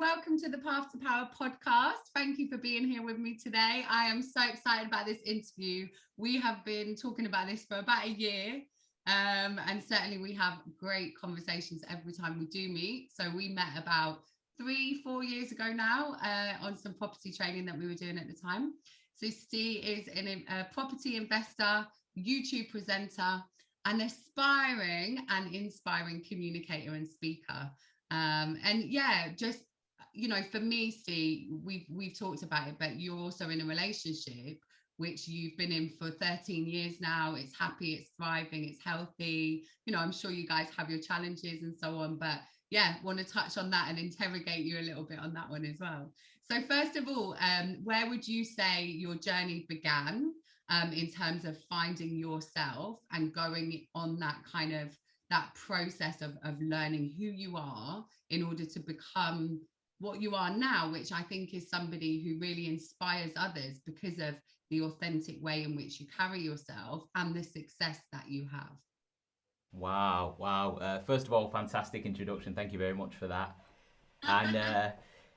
welcome to the Path to Power podcast. Thank you for being here with me today. I am so excited about this interview. We have been talking about this for about a year, and certainly we have great conversations every time we do meet. So we met about 3-4 years ago now on some property training that we were doing at the time. So Steve is a property investor, YouTube presenter, an aspiring and inspiring communicator and speaker. And yeah, just, you know, for me, Steve, we've talked about it, but you're also in a relationship which you've been in for 13 years now. It's happy, it's thriving, it's healthy. You know, I'm sure you guys have your challenges and so on, but yeah, want to touch on that and interrogate you a little bit on that one as well. So first of all, where would you say your journey began in terms of finding yourself and going on that kind of that process of learning who you are in order to become what you are now, which I think is somebody who really inspires others because of the authentic way in which you carry yourself and the success that you have? Wow. First of all, fantastic introduction. Thank you very much for that. And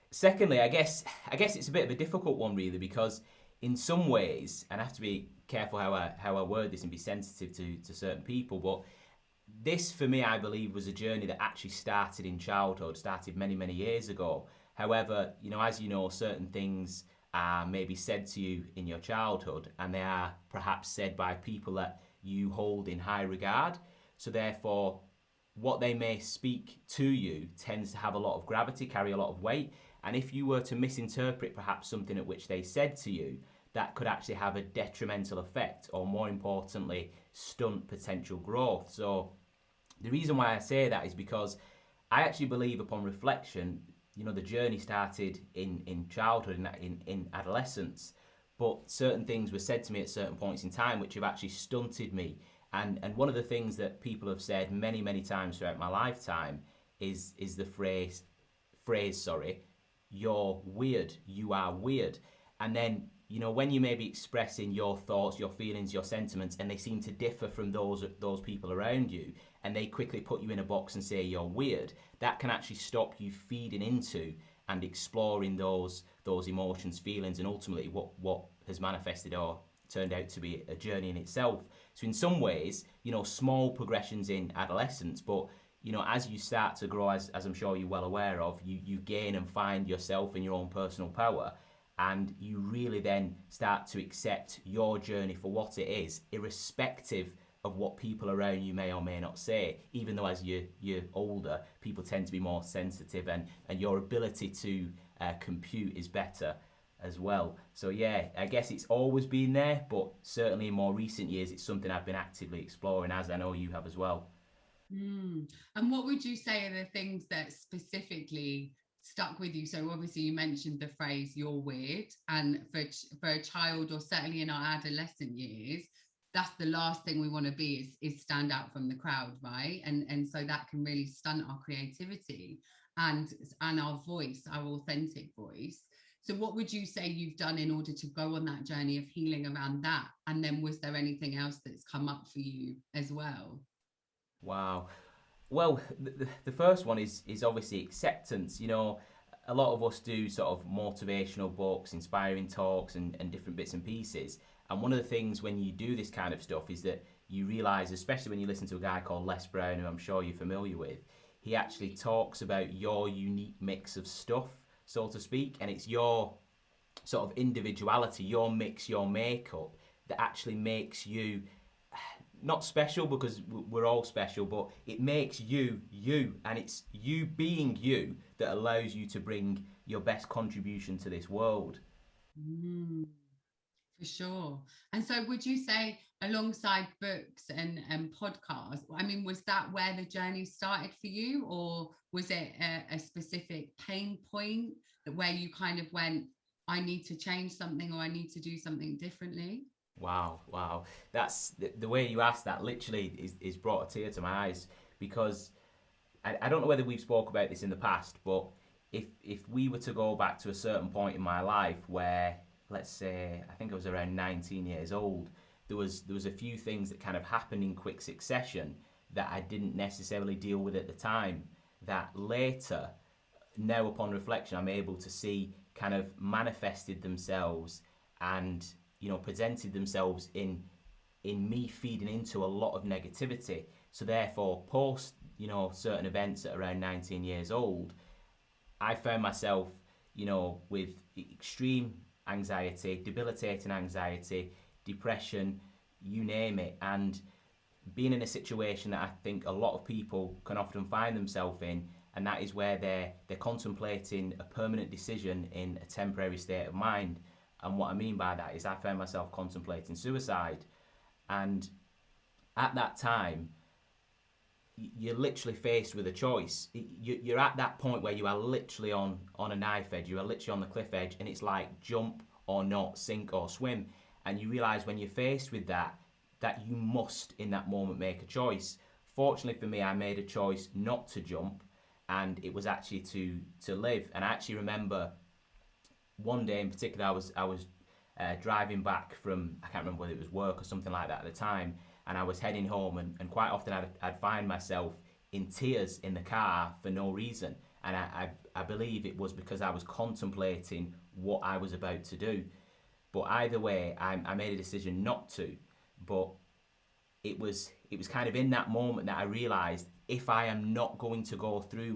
secondly, I guess it's a bit of a difficult one, really, because in some ways, and I have to be careful how I word this and be sensitive to certain people, but this, for me, I believe, was a journey that actually started in childhood, started many, many years ago. However, you know, as you know, certain things are maybe said to you in your childhood, and they are perhaps said by people that you hold in high regard. So therefore, what they may speak to you tends to have a lot of gravity, carry a lot of weight. And if you were to misinterpret perhaps something at which they said to you, that could actually have a detrimental effect, or more importantly, stunt potential growth. So the reason why I say that is because I actually believe, upon reflection, you know, the journey started in childhood, in adolescence, but certain things were said to me at certain points in time which have actually stunted me. And one of the things that people have said many, many times throughout my lifetime is the phrase, you're weird, you are weird. And then, you know, when you may be expressing your thoughts, your feelings, your sentiments, and they seem to differ from those people around you, and they quickly put you in a box and say you're weird, that can actually stop you feeding into and exploring those emotions, feelings, and ultimately what has manifested or turned out to be a journey in itself. So in some ways, you know, small progressions in adolescence, but you know, as you start to grow, as I'm sure you're well aware of, you gain and find yourself in your own personal power, and you really then start to accept your journey for what it is, irrespective of what people around you may or may not say. Even though as you're older, people tend to be more sensitive, and your ability to compute is better as well. So yeah, I guess it's always been there, but certainly in more recent years, it's something I've been actively exploring, as I know you have as well. And what would you say are the things that specifically stuck with you? So obviously you mentioned the phrase "you're weird," and for a child, or certainly in our adolescent years, that's the last thing we want to be, is stand out from the crowd, right? And so that can really stunt our creativity and our voice, our authentic voice. So what would you say you've done in order to go on that journey of healing around that? And then was there anything else that's come up for you as well? Wow. Well, the first one is obviously acceptance. You know, a lot of us do sort of motivational books, inspiring talks, and different bits and pieces. And one of the things when you do this kind of stuff is that you realise, especially when you listen to a guy called Les Brown, who I'm sure you're familiar with, he actually talks about your unique mix of stuff, so to speak, and it's your sort of individuality, your mix, your makeup that actually makes you not special, because we're all special, but it makes you you, and it's you being you that allows you to bring your best contribution to this world. Mm, for sure. And so would you say, alongside books and podcasts, I mean, was that where the journey started for you, or was it a specific pain point that where you kind of went, I need to change something, or I need to do something differently? Wow. That's the way you asked that literally is brought a tear to my eyes, because I don't know whether we've spoke about this in the past, but if we were to go back to a certain point in my life where, let's say, I think I was around 19 years old, there was a few things that kind of happened in quick succession that I didn't necessarily deal with at the time, that later, now upon reflection, I'm able to see kind of manifested themselves and, you know, presented themselves in me feeding into a lot of negativity. So therefore, post, you know, certain events at around 19 years old, I found myself, you know, with extreme anxiety, debilitating anxiety, depression, you name it, and being in a situation that I think a lot of people can often find themselves in, and that is where they're contemplating a permanent decision in a temporary state of mind. And what I mean by that is I found myself contemplating suicide. And at that time, you're literally faced with a choice. You're at that point where you are literally on a knife edge. You are literally on the cliff edge, and it's like jump or not, sink or swim. And you realise when you're faced with that you must, in that moment, make a choice. Fortunately for me, I made a choice not to jump, and it was actually to live. And I actually remember one day in particular, I was driving back from, I can't remember whether it was work or something like that at the time, and I was heading home, and quite often I'd find myself in tears in the car for no reason. And I believe it was because I was contemplating what I was about to do. But either way, I made a decision not to. But it was kind of in that moment that I realised, if I am not going to go through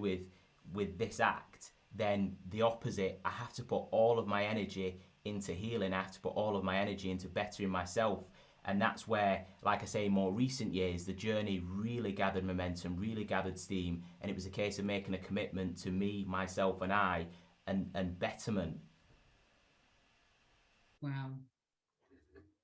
with this act, then the opposite, I have to put all of my energy into healing. I have to put all of my energy into bettering myself. And that's where, like I say, in more recent years, the journey really gathered momentum, really gathered steam, and it was a case of making a commitment to me, myself and I, and betterment. Wow.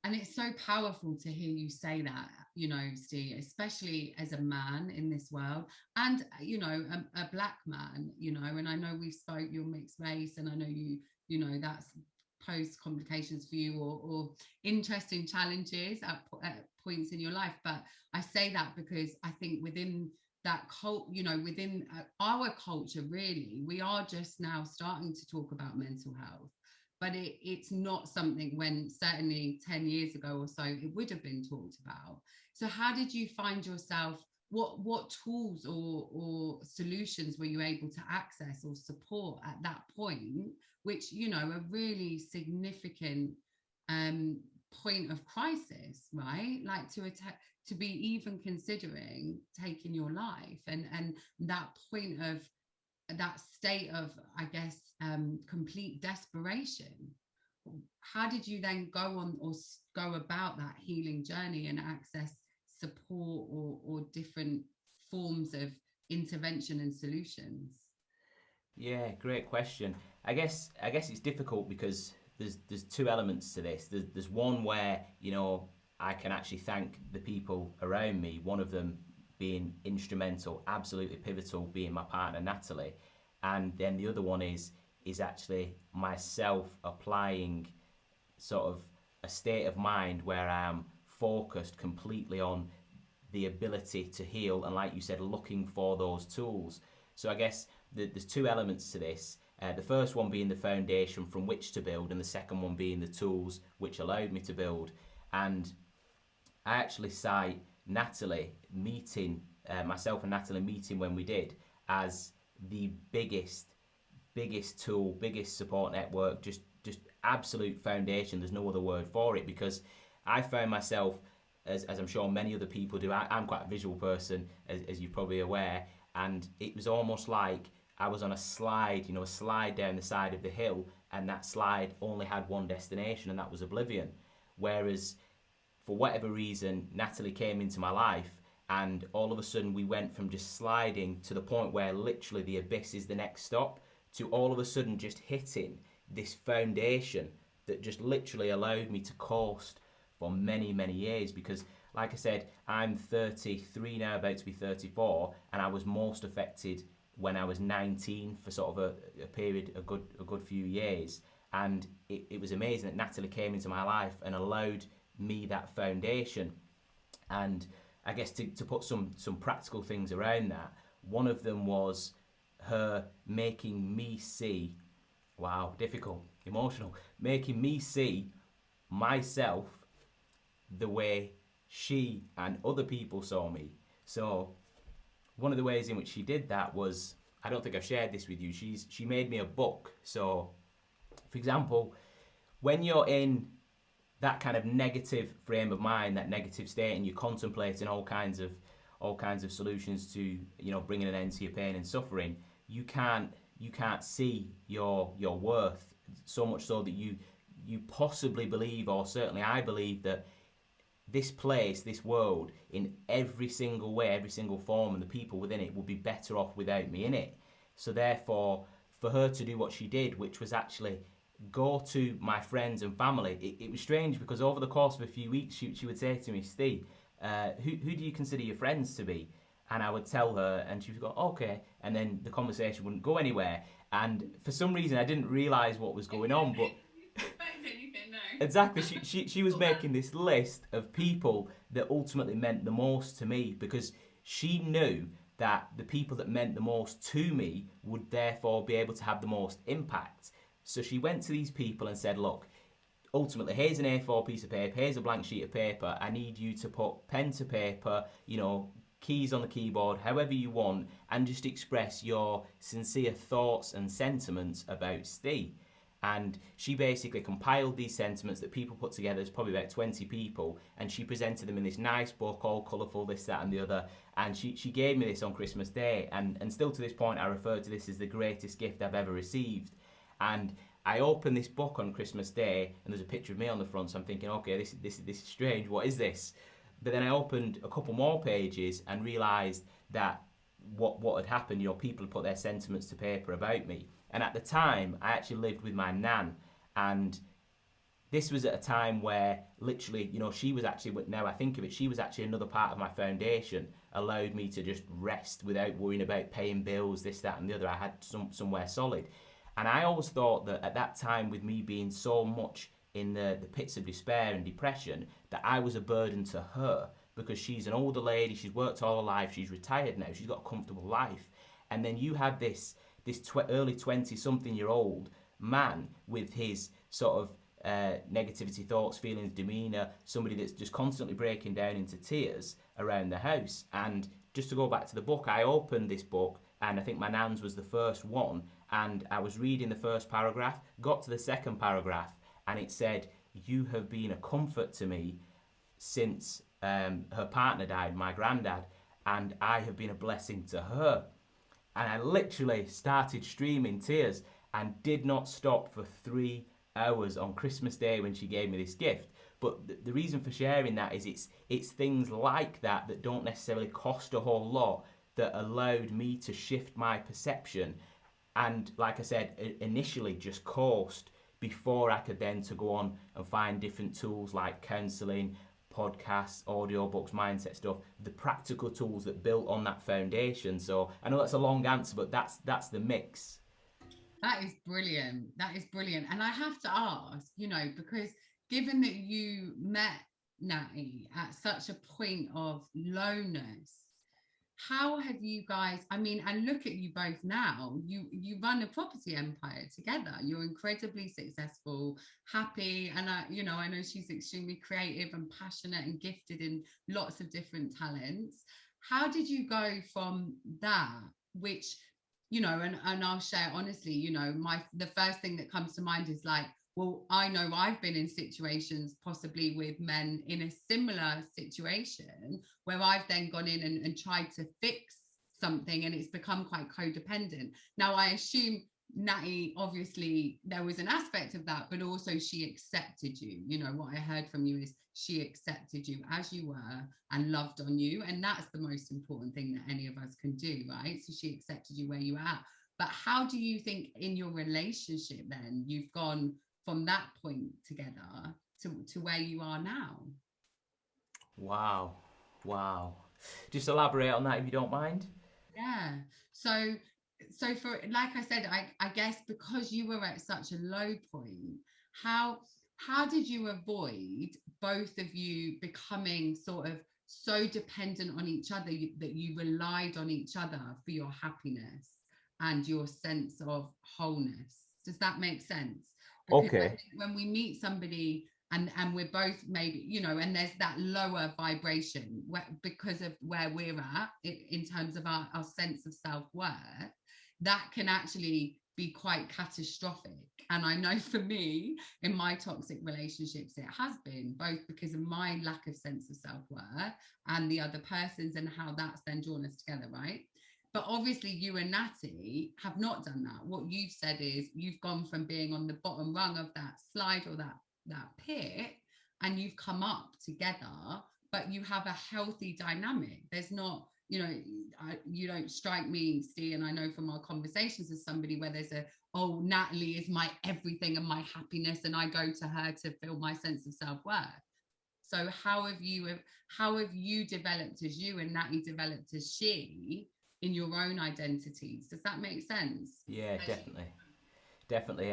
And it's so powerful to hear you say that, you know, Steve, especially as a man in this world, and, you know, a Black man, you know, and I know we spoke, you're mixed race, and I know you know, that's posed complications for you, or interesting challenges at points in your life. But I say that because I think within that cult, you know, within our culture, really, we are just now starting to talk about mental health. But it's not something when certainly 10 years ago or so it would have been talked about. So how did you find yourself? What tools or solutions were you able to access or support at that point, which, you know, a really significant point of crisis, right? Like to be even considering taking your life, and that point of that state of, I guess, complete desperation. How did you then go on or go about that healing journey and access support or different forms of intervention and solutions? Yeah, great question. I guess it's difficult because there's two elements to this. There's one where, you know, I can actually thank the people around me. One of them being instrumental, absolutely pivotal, being my partner Natalie, and then the other one is actually myself applying sort of a state of mind where I am focused completely on the ability to heal, and like you said, looking for those tools. So I guess there's two elements to this. The first one being the foundation from which to build, and the second one being the tools which allowed me to build. And I actually cite Natalie meeting, myself and Natalie meeting when we did, as the biggest tool, biggest support network, just absolute foundation. There's no other word for it, because I found myself, as I'm sure many other people do, I'm quite a visual person, as you're probably aware, and it was almost like I was on a slide, you know, a slide down the side of the hill, and that slide only had one destination, and that was oblivion. Whereas, for whatever reason, Natalie came into my life, and all of a sudden we went from just sliding to the point where literally the abyss is the next stop, to all of a sudden just hitting this foundation that just literally allowed me to coast for many, many years. Because, like I said, I'm 33 now, about to be 34, and I was most affected when I was 19 for sort of a period, a good few years. And it was amazing that Natalie came into my life and allowed me that foundation. And I guess to put some practical things around that, one of them was her making me see, wow, difficult, emotional, making me see myself the way she and other people saw me. So one of the ways in which she did that was, I don't think I've shared this with you. She made me a book. So, for example, when you're in that kind of negative frame of mind, that negative state, and you're contemplating all kinds of solutions to, you know, bringing an end to your pain and suffering, you can't see your worth, so much so that you possibly believe, or certainly I believe, that this place, this world, in every single way, every single form, and the people within it would be better off without me in it. So therefore, for her to do what she did, which was actually go to my friends and family, it was strange, because over the course of a few weeks, she would say to me, Steve, who do you consider your friends to be? And I would tell her, and she would go, okay, and then the conversation wouldn't go anywhere. And for some reason, I didn't realise what was going on, but exactly, she was making this list of people that ultimately meant the most to me, because she knew that the people that meant the most to me would therefore be able to have the most impact. So she went to these people and said, look, ultimately, here's an A4 piece of paper, here's a blank sheet of paper, I need you to put pen to paper, you know, keys on the keyboard, however you want, and just express your sincere thoughts and sentiments about Steve. And she basically compiled these sentiments that people put together. There's probably about 20 people, and she presented them in this nice book, all colourful, this, that and the other. And she gave me this on Christmas Day, and still to this point I refer to this as the greatest gift I've ever received. And I opened this book on Christmas Day, and there's a picture of me on the front, so I'm thinking, okay, this is strange, what is this? But then I opened a couple more pages and realised that what had happened, you know, people had put their sentiments to paper about me. And at the time, I actually lived with my nan, and this was at a time where literally, you know, she was actually, now I think of it, she was actually another part of my foundation, allowed me to just rest without worrying about paying bills, this, that and the other. I had somewhere solid. And I always thought that at that time, with me being so much in the pits of despair and depression, that I was a burden to her, because she's an older lady, she's worked all her life, she's retired now, she's got a comfortable life. And then you have this early 20-something-year-old man with his sort of negativity, thoughts, feelings, demeanour, somebody that's just constantly breaking down into tears around the house. And just to go back to the book, I opened this book, and I think my nan's was the first one, and I was reading the first paragraph, got to the second paragraph, and it said, you have been a comfort to me since her partner died, my granddad, and I have been a blessing to her. And I literally started streaming tears and did not stop for 3 hours on Christmas Day when she gave me this gift. But the reason for sharing that is it's things like that that don't necessarily cost a whole lot that allowed me to shift my perception. And like I said, initially just coast before I could then to go on and find different tools like counselling, podcasts, audiobooks, mindset stuff, the practical tools that built on that foundation. So I know that's a long answer, but that's the mix. That is brilliant. That is brilliant. And I have to ask, you know, because given that you met Natty at such a point of lowness, how have you guys, I mean, and look at you both now, you run a property empire together, you're incredibly successful, happy, and I know she's extremely creative and passionate and gifted in lots of different talents. How did you go from that, which, you know, and I'll share honestly, you know, the first thing that comes to mind is like, well, I know I've been in situations possibly with men in a similar situation where I've then gone in and tried to fix something, and it's become quite codependent. Now, I assume, Natty, obviously there was an aspect of that, but also she accepted you. You know, what I heard from you is she accepted you as you were and loved on you. And that's the most important thing that any of us can do, right? So she accepted you where you are at. But how do you think in your relationship then you've gone from that point together to where you are now? Wow. Just elaborate on that if you don't mind. Yeah. So for, like I said, I guess because you were at such a low point, how did you avoid both of you becoming sort of so dependent on each other that you relied on each other for your happiness and your sense of wholeness? Does that make sense? Because I think when we meet somebody and we're both maybe, you know, and there's that lower vibration because of where we're at in terms of our sense of self-worth, that can actually be quite catastrophic. And I know for me, in my toxic relationships, it has been both because of my lack of sense of self-worth and the other person's, and how that's then drawn us together, right? But obviously you and Natty have not done that. What you've said is you've gone from being on the bottom rung of that slide or that pit, and you've come up together, but you have a healthy dynamic. There's not, you know, you don't strike me, Steve, and I know from our conversations, as somebody where there's oh, Natalie is my everything and my happiness, and I go to her to feel my sense of self-worth. So how have you developed as you, and Natty developed as she, in your own identities? Does that make sense? Yeah, definitely.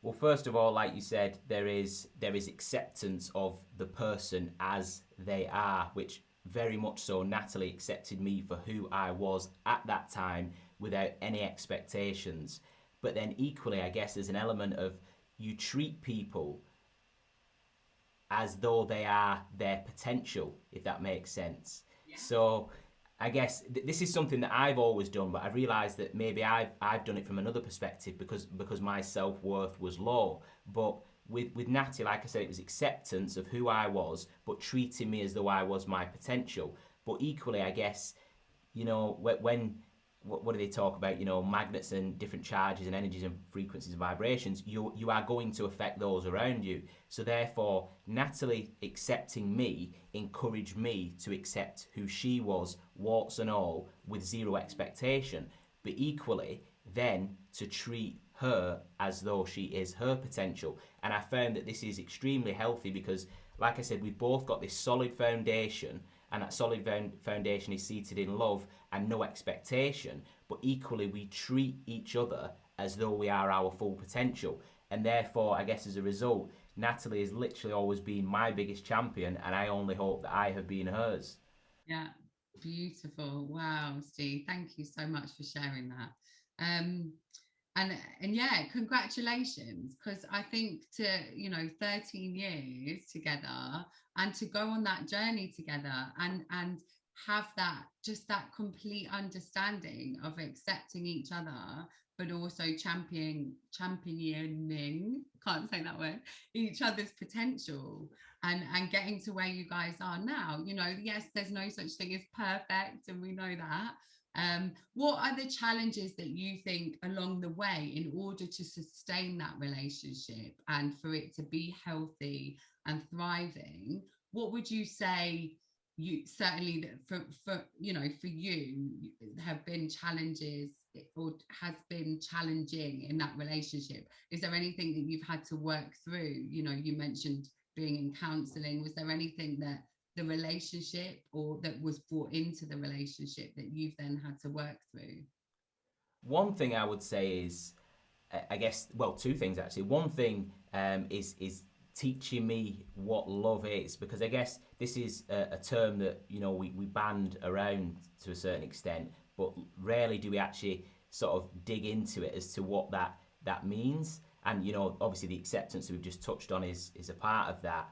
Well, first of all, like you said, there is acceptance of the person as they are, which very much so Natalie accepted me for who I was at that time without any expectations. But then equally, I guess there's an element of you treat people as though they are their potential, if that makes sense. Yeah. So I guess this is something that I've always done, but I've realised that maybe I've done it from another perspective because my self-worth was low. But with Natty, like I said, it was acceptance of who I was, but treating me as though I was my potential. But equally, I guess, you know, when what do they talk about? You know, magnets and different charges and energies and frequencies and vibrations, you are going to affect those around you. So therefore, Natalie accepting me encouraged me to accept who she was, warts and all, with zero expectation. But equally, then to treat her as though she is her potential. And I found that this is extremely healthy because, like I said, we've both got this solid foundation, and that solid foundation is seated in love and no expectation, but equally we treat each other as though we are our full potential. And therefore, I guess as a result, Natalie has literally always been my biggest champion, and I only hope that I have been hers. Yeah, beautiful. Wow, Steve, thank you so much for sharing that. And yeah, congratulations, because I think to, you know, 13 years together, and to go on that journey together, and have that, just that complete understanding of accepting each other, but also championing, can't say that word, each other's potential, and getting to where you guys are now. You know, yes, there's no such thing as perfect, and we know that. What are the challenges that you think along the way in order to sustain that relationship and for it to be healthy and thriving? What would you say you certainly for you know, for you have been challenges, or has been challenging in that relationship? Is there anything that you've had to work through? You know, you mentioned being in counselling. Was there anything that the relationship, or that was brought into the relationship, that you've then had to work through? One thing I would say is, I guess, well, two things actually. One thing is teaching me what love is, because I guess this is a term that, you know, we band around to a certain extent, but rarely do we actually sort of dig into it as to what that means. And, you know, obviously the acceptance that we've just touched on is a part of that.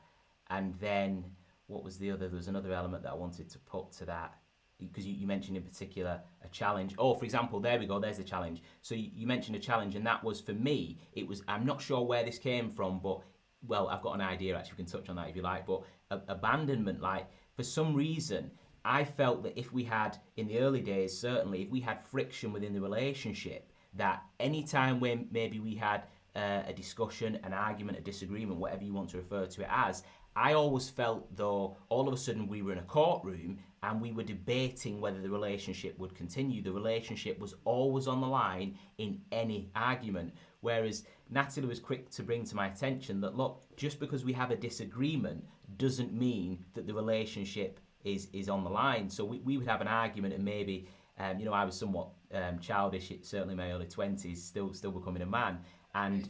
And then what was the other? There was another element that I wanted to put to that, because you mentioned in particular a challenge. Oh, for example, there we go, there's a challenge. So you mentioned a challenge, and that was, for me, it was, I'm not sure where this came from, but, well, I've got an idea, actually, we can touch on that if you like, but abandonment, like, for some reason, I felt that if we had, in the early days, certainly, if we had friction within the relationship, that any time when maybe we had a discussion, an argument, a disagreement, whatever you want to refer to it as, I always felt though all of a sudden we were in a courtroom and we were debating whether the relationship would continue. The relationship was always on the line in any argument. Whereas Natalie was quick to bring to my attention that, look, just because we have a disagreement doesn't mean that the relationship is on the line. So we would have an argument, and maybe, you know, I was somewhat childish, certainly in my early 20s, still becoming a man. And,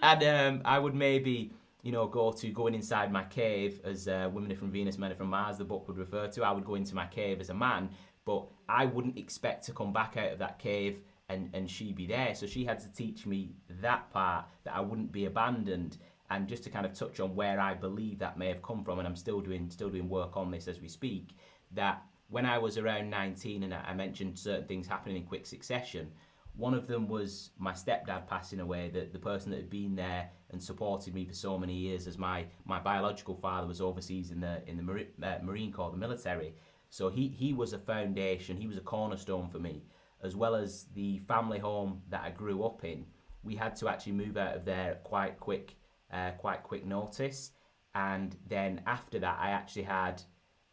and I would maybe, you know, going inside my cave, as Women Are From Venus, Men Are From Mars, the book would refer to. I would go into my cave as a man, but I wouldn't expect to come back out of that cave and she be there. So she had to teach me that part, that I wouldn't be abandoned. And just to kind of touch on where I believe that may have come from, and I'm still doing work on this as we speak, that when I was around 19 and I mentioned certain things happening in quick succession, one of them was my stepdad passing away, the person that had been there and supported me for so many years, as my biological father was overseas in the Marine Corps, the military. So he was a foundation, he was a cornerstone for me, as well as the family home that I grew up in. We had to actually move out of there at quite quick notice. And then after that, I actually had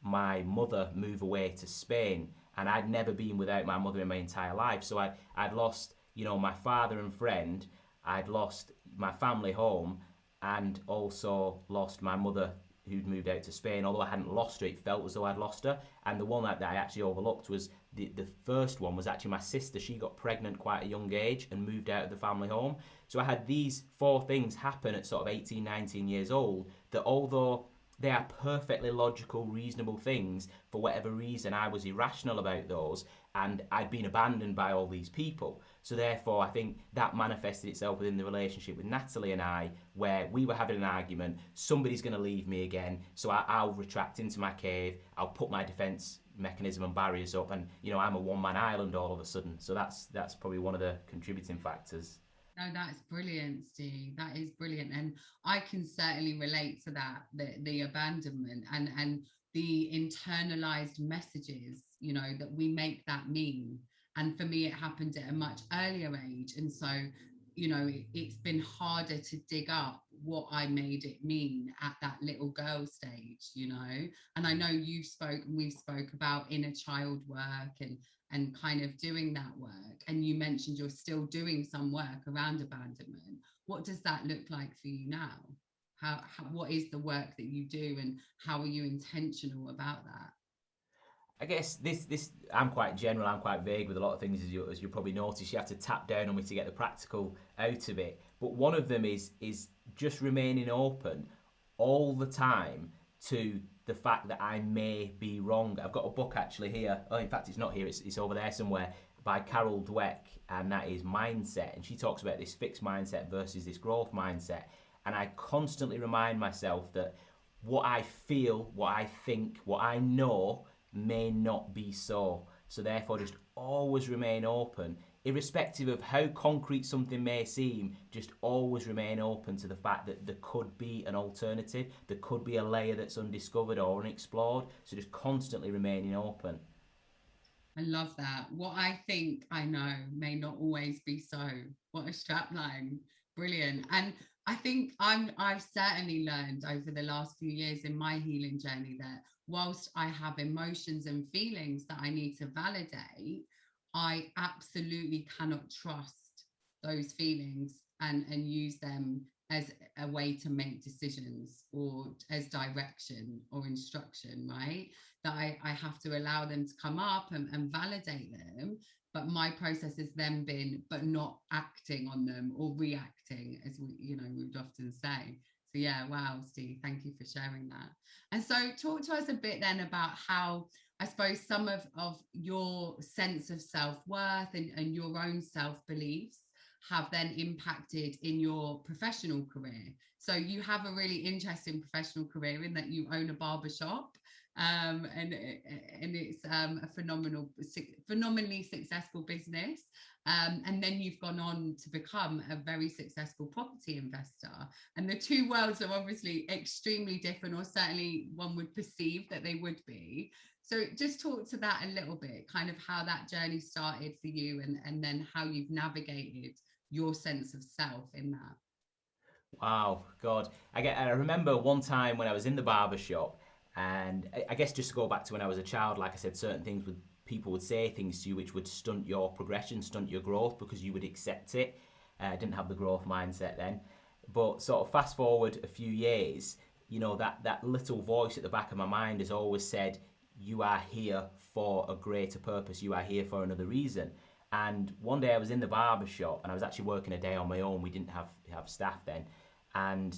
my mother move away to Spain, and I'd never been without my mother in my entire life. So I'd lost, my father and friend, I'd lost my family home, and also lost my mother who'd moved out to Spain. Although I hadn't lost her, it felt as though I'd lost her. And the one that I actually overlooked was the first one was actually my sister. She got pregnant quite a young age and moved out of the family home. So I had these 4 things happen at sort of 18, 19 years old that, although they are perfectly logical, reasonable things, for whatever reason I was irrational about those, and I'd been abandoned by all these people. So therefore, I think that manifested itself within the relationship with Natalie and I, where we were having an argument, somebody's going to leave me again, so I'll retract into my cave, I'll put my defence mechanism and barriers up, and I'm a one-man island all of a sudden. So that's probably one of the contributing factors. No, that's brilliant, Steve. That is brilliant. And I can certainly relate to that, the abandonment and the internalized messages, that we make that mean. And for me, it happened at a much earlier age. And so, it's been harder to dig up what I made it mean at that little girl stage, And I know we spoke about inner child work and kind of doing that work. And you mentioned you're still doing some work around abandonment. What does that look like for you now? How what is the work that you do, and how are you intentional about that? I guess this I'm quite general, I'm quite vague with a lot of things, as you probably notice. You have to tap down on me to get the practical out of it. But one of them is just remaining open all the time to the fact that I may be wrong. I've got a book actually here. Oh, in fact, it's not here. It's over there somewhere, by Carol Dweck, and that is Mindset. And she talks about this fixed mindset versus this growth mindset. And I constantly remind myself that what I feel, what I think, what I know may not be so. So therefore, just always remain open, irrespective of how concrete something may seem. Just always remain open to the fact that there could be an alternative, there could be a layer that's undiscovered or unexplored. So just constantly remaining open. I love that. What I think I know may not always be so. What a strapline. Brilliant. And I think I've certainly learned over the last few years in my healing journey that whilst I have emotions and feelings that I need to validate, I absolutely cannot trust those feelings and use them as a way to make decisions or as direction or instruction, right? That I have to allow them to come up and validate them. But my process has then been, but not acting on them or reacting, as we would often say. So yeah, wow, Steve, thank you for sharing that. And so talk to us a bit then about how, I suppose, some of your sense of self-worth and your own self-beliefs have then impacted in your professional career. So you have a really interesting professional career in that you own a barbershop. And it's a phenomenally successful business. And then you've gone on to become a very successful property investor. And the two worlds are obviously extremely different, or certainly one would perceive that they would be. So just talk to that a little bit, kind of how that journey started for you, and then how you've navigated your sense of self in that. Wow, God. I remember one time when I was in the barber shop, and I guess just to go back to when I was a child, like I said, certain things people would say things to you which would stunt your progression, stunt your growth, because you would accept it. I didn't have the growth mindset then. But sort of fast forward a few years, that little voice at the back of my mind has always said, you are here for a greater purpose, you are here for another reason. And one day I was in the barber shop, and I was actually working a day on my own. We didn't have staff then. And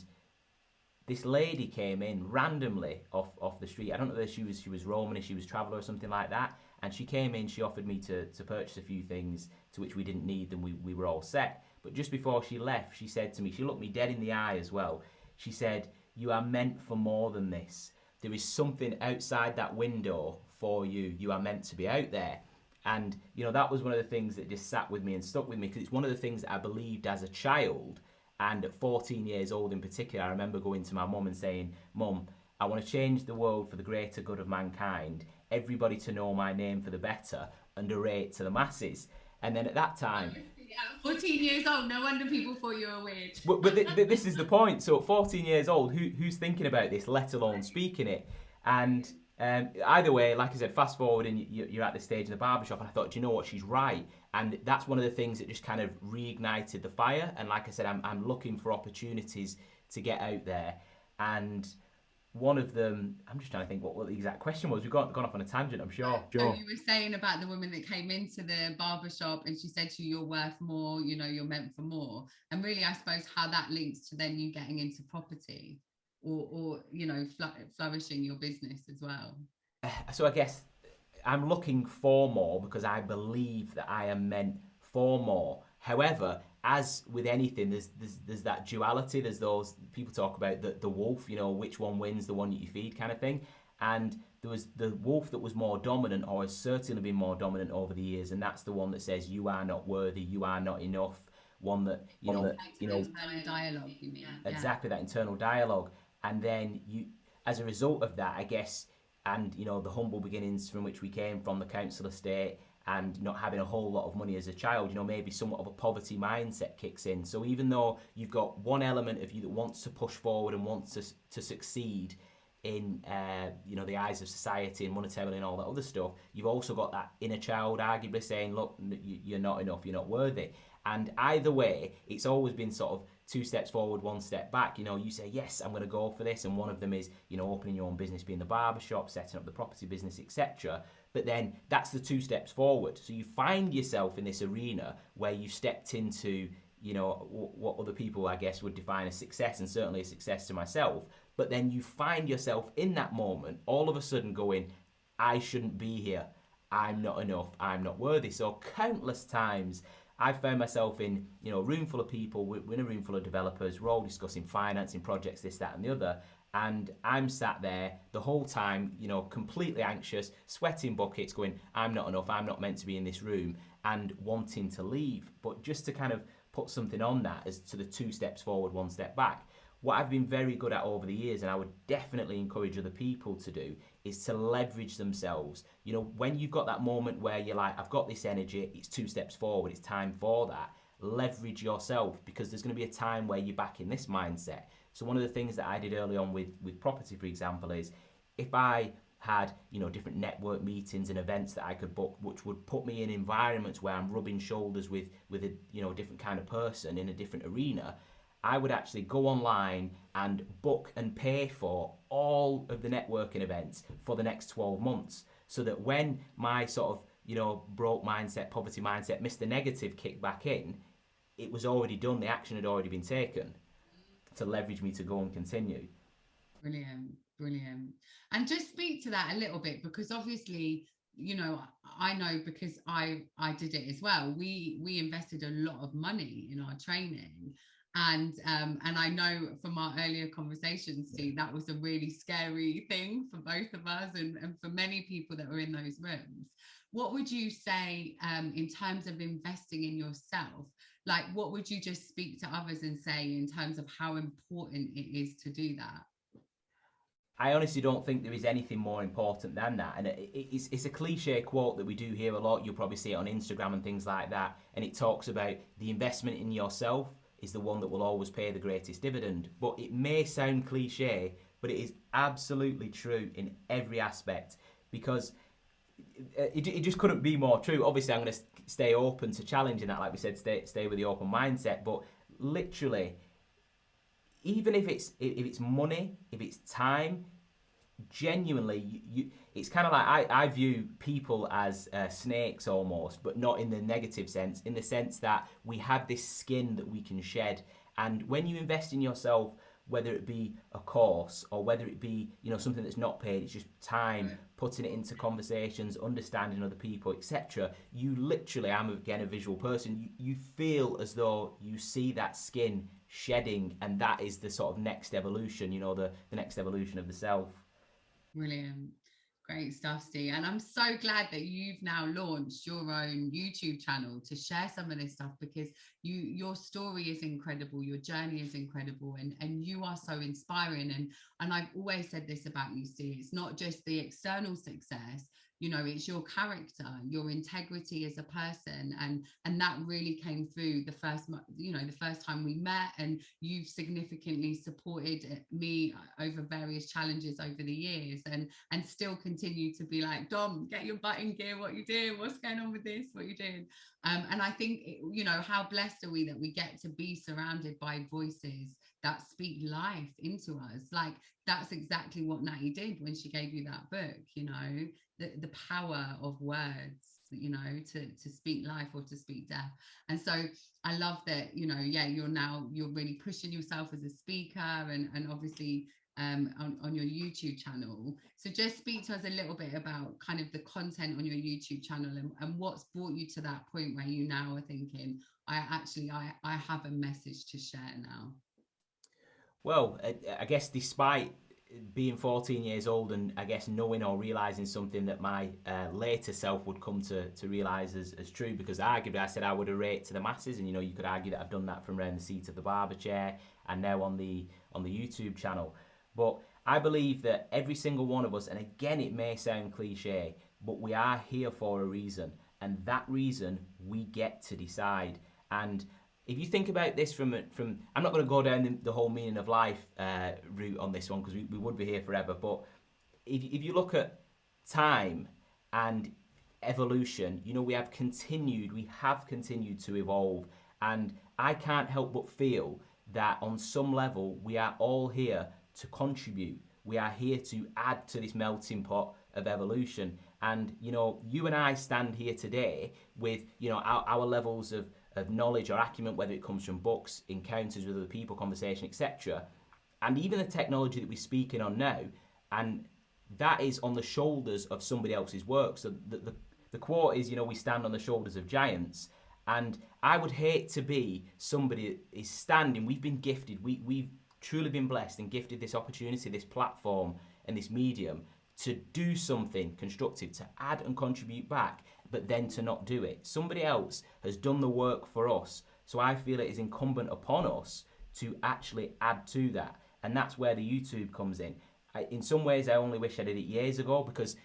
this lady came in randomly off the street. I don't know whether she was roaming, if she was traveller or something like that. And she came in, she offered me to purchase a few things, to which we didn't need them, we were all set. But just before she left, she said to me, she looked me dead in the eye as well. She said, you are meant for more than this. There is something outside that window for you. You are meant to be out there. And, you know, that was one of the things that just sat with me and stuck with me, because it's one of the things that I believed as a child. And at 14 years old in particular, I remember going to my mum and saying, Mum, I want to change the world for the greater good of mankind, everybody to know my name for the better, and narrate to the masses. And then at that time... 14 years old, no wonder people thought you were weird. But this is the point. So at 14 years old, who's thinking about this, let alone speaking it? And either way, like I said, fast forward and you're at this stage in the barbershop, and I thought, do you know what, she's right. And that's one of the things that just kind of reignited the fire. And like I said, I'm looking for opportunities to get out there. And one of them, I'm just trying to think what the exact question was. We've gone off on a tangent, I'm sure. So you were saying about the woman that came into the barbershop and she said to you, you're worth more, you know, you're meant for more. And really, I suppose how that links to then you getting into property or you know, flourishing your business as well. So I guess I'm looking for more because I believe that I am meant for more. However, as with anything, there's that duality. There's those people talk about the wolf, you know, which one wins, the one that you feed kind of thing. And there was the wolf that was more dominant, or has certainly been more dominant over the years, and that's the one that says you are not worthy, you are not enough. One that internal dialogue, you mean? Exactly, that internal dialogue. And then you, as a result of that, I guess, and you know, the humble beginnings from which we came from, the council estate, and not having a whole lot of money as a child, you know, maybe somewhat of a poverty mindset kicks in. So even though you've got one element of you that wants to push forward and wants to succeed in, you know, the eyes of society and monetarily and all that other stuff, you've also got that inner child arguably saying, look, you're not enough, you're not worthy. And either way, it's always been sort of 2 steps forward, 1 step back. You know, you say, yes, I'm going to go for this. And one of them is, you know, opening your own business, being the barbershop, setting up the property business, etc. But then that's the 2 steps forward. So you find yourself in this arena where you stepped into, you know, what other people, I guess, would define as success, and certainly a success to myself. But then you find yourself in that moment, all of a sudden going, I shouldn't be here. I'm not enough. I'm not worthy. So countless times I found myself in, you know, a room full of people, we're in a room full of developers, we're all discussing financing projects, this, that, and the other. And I'm sat there the whole time, you know, completely anxious, sweating buckets, going, I'm not enough, I'm not meant to be in this room, and wanting to leave. But just to kind of put something on that as to the 2 steps forward, 1 step back, what I've been very good at over the years, and I would definitely encourage other people to do, is to leverage themselves. You know, when you've got that moment where you're like, I've got this energy, it's 2 steps forward, it's time for that, leverage yourself, because there's going to be a time where you're back in this mindset. So one of the things that I did early on with property, for example, is if I had, you know, different network meetings and events that I could book, which would put me in environments where I'm rubbing shoulders with a, you know, a different kind of person in a different arena, I would actually go online and book and pay for all of the networking events for the next 12 months. So that when my sort of, you know, broke mindset, poverty mindset, Mr. Negative kicked back in, it was already done, the action had already been taken to leverage me to go and continue. Brilliant, brilliant. And just speak to that a little bit, because obviously, you know, I know because I did it as well. We invested a lot of money in our training. And I know from our earlier conversations, Steve, that was a really scary thing for both of us and for many people that were in those rooms. What would you say in terms of investing in yourself? Like, what would you just speak to others and say in terms of how important it is to do that? I honestly don't think there is anything more important than that. And it's a cliche quote that we do hear a lot. You'll probably see it on Instagram and things like that. And it talks about the investment in yourself is the one that will always pay the greatest dividend. But it may sound cliche, but it is absolutely true in every aspect, because it just couldn't be more true. Obviously, I'm going to stay open to challenging that, like we said, stay with the open mindset. But literally, even if it's money, if it's time, genuinely, it's kind of like I view people as snakes almost, but not in the negative sense, in the sense that we have this skin that we can shed. And when you invest in yourself, whether it be a course or whether it be, you know, something that's not paid, it's just time, putting it into conversations, understanding other people, etc. You literally, I'm again a visual person, you feel as though you see that skin shedding, and that is the sort of next evolution, you know, the next evolution of the self. Brilliant. Great stuff, Steve. And I'm so glad that you've now launched your own YouTube channel to share some of this stuff, because your story is incredible, your journey is incredible, and you are so inspiring. And I've always said this about you, Steve. It's not just the external success, you know, it's your character, your integrity as a person, and that really came through the first time we met, and you've significantly supported me over various challenges over the years, and still continue to be like, Dom, get your butt in gear, what you doing, what's going on with this, what you doing. And I think, you know, how blessed are we that we get to be surrounded by voices that speak life into us. Like, that's exactly what Natty did when she gave you that book, you know, the power of words, you know, to speak life or to speak death. And so I love that, you know, yeah, you're really pushing yourself as a speaker, and obviously on your YouTube channel. So just speak to us a little bit about kind of the content on your YouTube channel, and what's brought you to that point where you now are thinking, I have a message to share now. Well, I guess despite being 14 years old and I guess knowing or realising something that my later self would come to realise as true, because arguably I said I would orate to the masses, and you know, you could argue that I've done that from around the seat of the barber chair and now on the YouTube channel. But I believe that every single one of us, and again it may sound cliche, but we are here for a reason, and that reason we get to decide. And if you think about this from I'm not going to go down the whole meaning of life route on this one, because we would be here forever, but if you look at time and evolution, you know, we have continued to evolve, and I can't help but feel that on some level we are all here to contribute. We are here to add to this melting pot of evolution. And you know, you and I stand here today with, you know, our levels of knowledge or acumen, whether it comes from books, encounters with other people, conversation, etc., and even the technology that we're speaking on now, and that is on the shoulders of somebody else's work. So the quote is, you know, we stand on the shoulders of giants. And I would hate to be somebody that is standing. We've been gifted. We've truly been blessed and gifted this opportunity, this platform and this medium to do something constructive, to add and contribute back, but then to not do it. Somebody else has done the work for us. So I feel it is incumbent upon us to actually add to that. And that's where the YouTube comes in. In some ways, I only wish I did it years ago, because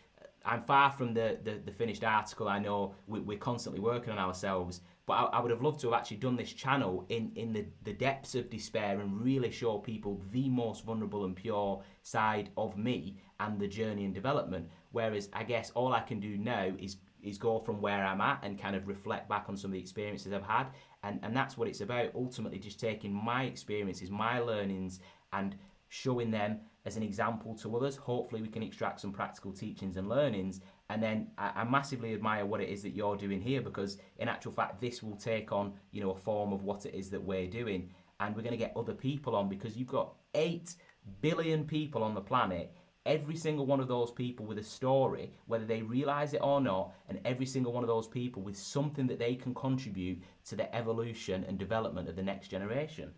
I'm far from the finished article. I know we're constantly working on ourselves, but I would have loved to have actually done this channel in the depths of despair and really show people the most vulnerable and pure side of me and the journey and development. Whereas I guess all I can do now is go from where I'm at and kind of reflect back on some of the experiences I've had. And that's what it's about, ultimately just taking my experiences, my learnings, and showing them as an example to others. Hopefully we can extract some practical teachings and learnings. And then I massively admire what it is that you're doing here, because in actual fact this will take on, you know, a form of what it is that we're doing, and we're going to get other people on, because you've got 8 billion people on the planet, every single one of those people with a story, whether they realise it or not, and every single one of those people with something that they can contribute to the evolution and development of the next generation.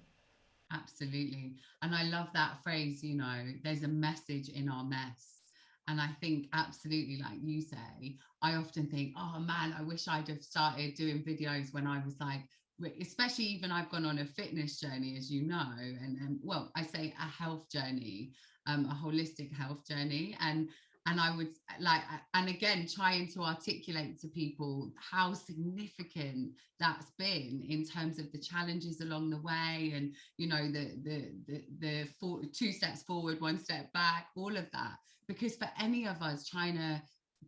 Absolutely. And I love that phrase, you know, there's a message in our mess. And I think absolutely, like you say, I often think, oh man, I wish I'd have started doing videos when I was like, especially even I've gone on a fitness journey, as you know, and well, I say a health journey, a holistic health journey. And I would like, and again, trying to articulate to people how significant that's been in terms of the challenges along the way, and you know, the 2 steps forward, 1 step back, all of that. Because for any of us trying to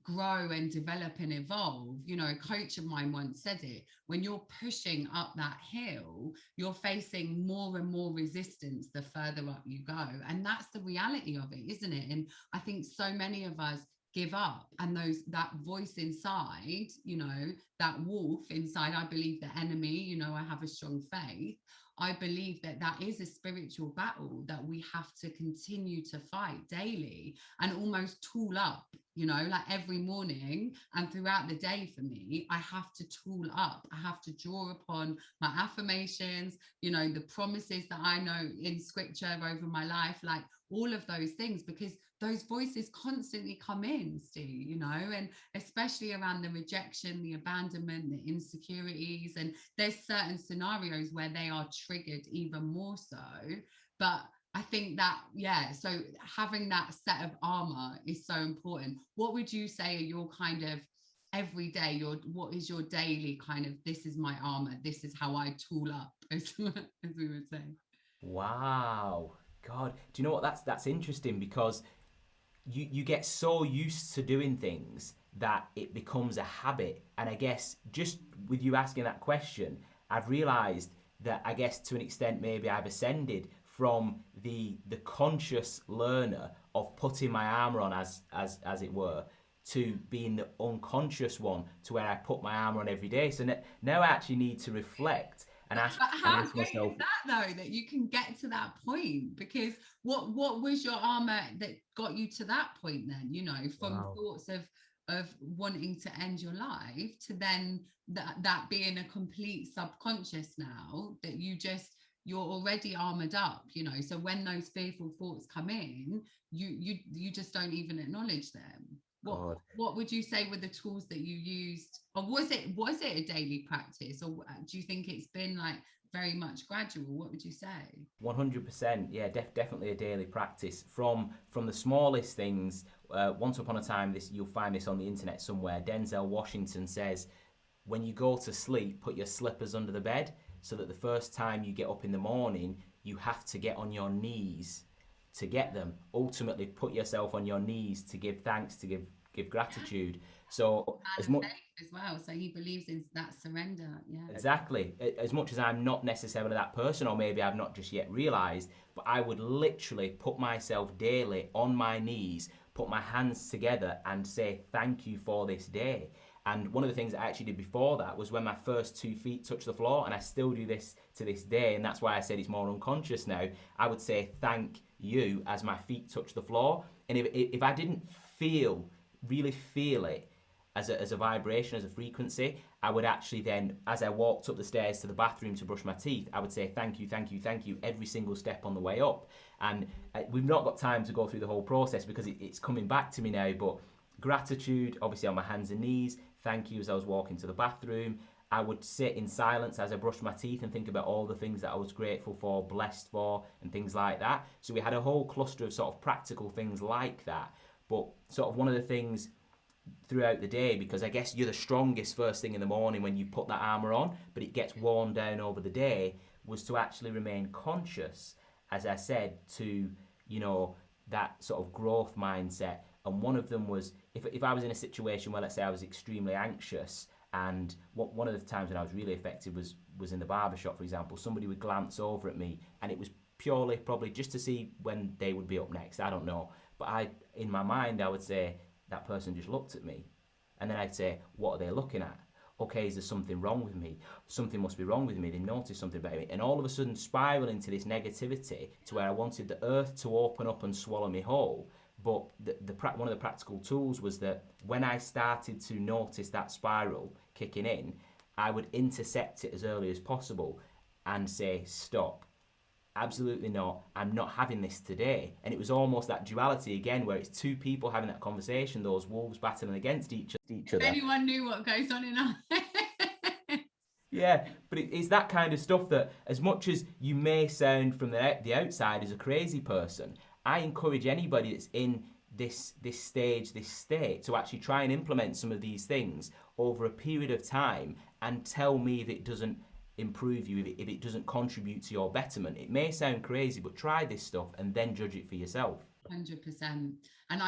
grow and develop and evolve, you know, a coach of mine once said it, when you're pushing up that hill, you're facing more and more resistance the further up you go. And that's the reality of it, isn't it? And I think so many of us give up, and that voice inside, you know, that wolf inside, I believe the enemy, you know, I have a strong faith. I believe that is a spiritual battle that we have to continue to fight daily, and almost tool up, you know, like every morning and throughout the day. For me, I have to tool up. I have to draw upon my affirmations, you know, the promises that I know in scripture over my life, like all of those things, because those voices constantly come in, Stu, you know, and especially around the rejection, the abandonment, the insecurities. And there's certain scenarios where they are triggered even more so. But I think that, yeah, so having that set of armor is so important. What would you say are your kind of every day, what is your daily kind of, this is my armor, this is how I tool up, as we would say? Wow. God, do you know what, that's interesting, because you get so used to doing things that it becomes a habit. And I guess just with you asking that question, I've realized that, I guess to an extent, maybe I've ascended from the conscious learner of putting my armor on, as it were, to being the unconscious one, to where I put my armor on every day. So now I actually need to reflect and ask, but how great myself, is that, though, that you can get to that point? Because what was your armor that got you to that point then, you know, from wow, thoughts of wanting to end your life to then that being a complete subconscious now, that you're already armored up, you know, so when those fearful thoughts come in, you just don't even acknowledge them. What would you say were the tools that you used, or was it a daily practice, or do you think it's been like very much gradual? What would you say? 100%, yeah, definitely a daily practice. From the smallest things. Once upon a time, you'll find this on the internet somewhere. Denzel Washington says, when you go to sleep, put your slippers under the bed, so that the first time you get up in the morning, you have to get on your knees to get them. Ultimately, put yourself on your knees to give thanks, to give gratitude. So as much as well, so he believes in that surrender. Yeah, exactly. As much as I'm not necessarily that person, or maybe I've not just yet realized, but I would literally put myself daily on my knees, put my hands together and say thank you for this day. And one of the things I actually did before that was when my first 2 feet touched the floor, and I still do this to this day, and that's why I said it's more unconscious now. I would say thank you as my feet touch the floor. And if I didn't really feel it as a vibration, as a frequency, I would actually then, as I walked up the stairs to the bathroom to brush my teeth, I would say thank you, thank you, thank you every single step on the way up. And we've not got time to go through the whole process because it's coming back to me now, but gratitude, obviously on my hands and knees, thank you as I was walking to the bathroom. I would sit in silence as I brushed my teeth and think about all the things that I was grateful for, blessed for, and things like that. So we had a whole cluster of sort of practical things like that. But sort of one of the things throughout the day, because I guess you're the strongest first thing in the morning when you put that armor on, but it gets worn down over the day, was to actually remain conscious, as I said, to, you know, that sort of growth mindset. And one of them was, if I was in a situation where, let's say I was extremely anxious, and one of the times when I was really affected was in the barbershop, for example. Somebody would glance over at me, and it was purely probably just to see when they would be up next, I don't know. But in my mind, I would say, that person just looked at me. And then I'd say, what are they looking at? Okay, is there something wrong with me? Something must be wrong with me. They noticed something about me. And all of a sudden spiral into this negativity to where I wanted the earth to open up and swallow me whole. But one of the practical tools was that when I started to notice that spiral kicking in, I would intercept it as early as possible and say, stop. Absolutely not. I'm not having this today. And it was almost that duality again, where it's two people having that conversation, those wolves battling against each other. Anyone knew what goes on in our Yeah, but it's that kind of stuff that, as much as you may sound from the outside as a crazy person, I encourage anybody that's in this state, to actually try and implement some of these things over a period of time and tell me if it doesn't improve you, if it doesn't contribute to your betterment. It may sound crazy, but try this stuff and then judge it for yourself. 100%. And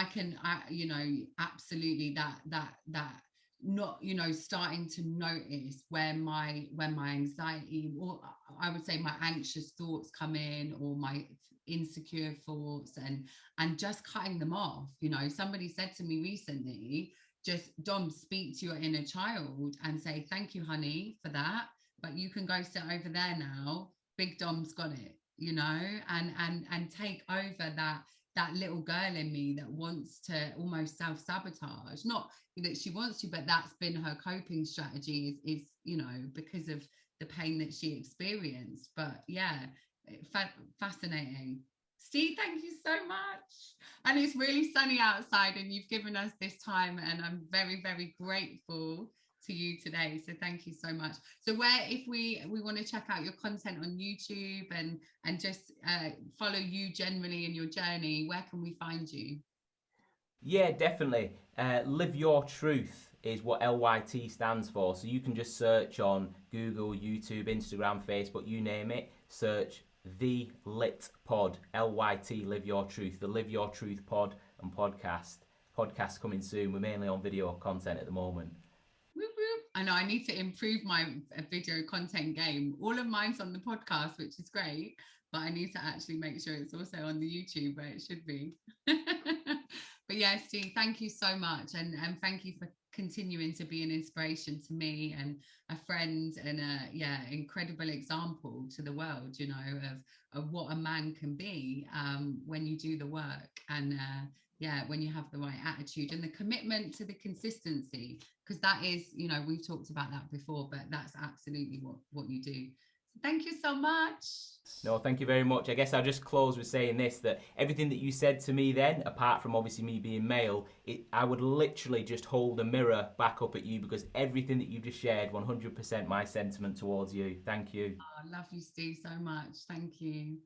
you know, absolutely that not, you know, starting to notice when my anxiety, or I would say my anxious thoughts come in, or my insecure thoughts, and just cutting them off. You know, somebody said to me recently, just, Dom, speak to your inner child and say, thank you, honey, for that, but you can go sit over there now. Big Dom's got it, you know, and take over that little girl in me that wants to almost self-sabotage. Not that she wants to, but that's been her coping strategy, is you know, because of the pain that she experienced. But yeah, fascinating. Steve, thank you so much. And it's really sunny outside, and you've given us this time, and I'm very, very grateful to you today. So thank you so much. So where, if we want to check out your content on YouTube and just follow you generally in your journey, where can we find you? Yeah, definitely. Live Your Truth is what LYT stands for. So you can just search on Google, YouTube, Instagram, Facebook, you name it. Search The Lit Pod, LYT, Live Your Truth, the Live Your Truth pod and podcast. Podcast coming soon. We're mainly on video content at the moment. Whoop, whoop. I know I need to improve my video content game. All of mine's on the podcast, which is great, but I need to actually make sure it's also on the YouTube where it should be. But yeah, Steve, thank you so much. And thank you for continuing to be an inspiration to me and a friend and a incredible example to the world, you know, of what a man can be when you do the work and when you have the right attitude and the commitment to the consistency, because that is, you know, we've talked about that before, but that's absolutely what you do. So thank you so much. No, thank you very much. I guess I'll just close with saying this, that everything that you said to me then, apart from obviously me being male, I would literally just hold a mirror back up at you, because everything that you just shared, 100% my sentiment towards you. Thank you. Oh, I love you, Steve, so much. Thank you.